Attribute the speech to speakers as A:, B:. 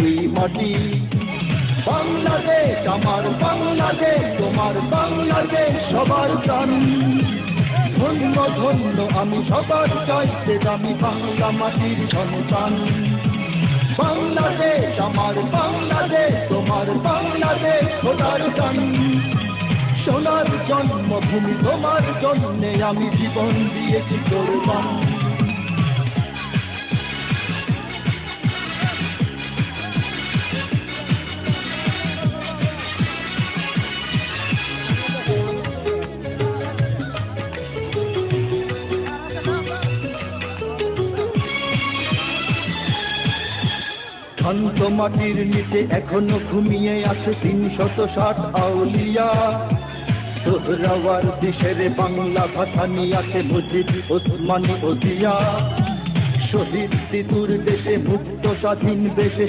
A: এই মাটি বাংলাদেশ আমার বাংলাদেশ, তোমার বাংলাদেশ সবার প্রাণ। ধন্য ধন্য আমি সবার চাইতে দামি বাংলা মাটির সন্তান। বাংলাদেশ আমার বাংলাদেশ, তোমার বাংলাদেশ খোদার গান। সোনার জন্মভূমি তোমার জন্যে আমি জীবন দিয়েছি কোরবান। শান্ত মাটির নিচে এখনো ঘুমিয়ে আছে ৩৬০ আউলিয়া। সোহরাওয়ার দেশের বাংলা ভাষা নিয়ে আছে মুজিব, ওসমানী ও জিয়া। শহীদ তিতুর দেশে মুক্ত স্বাধীন দেশে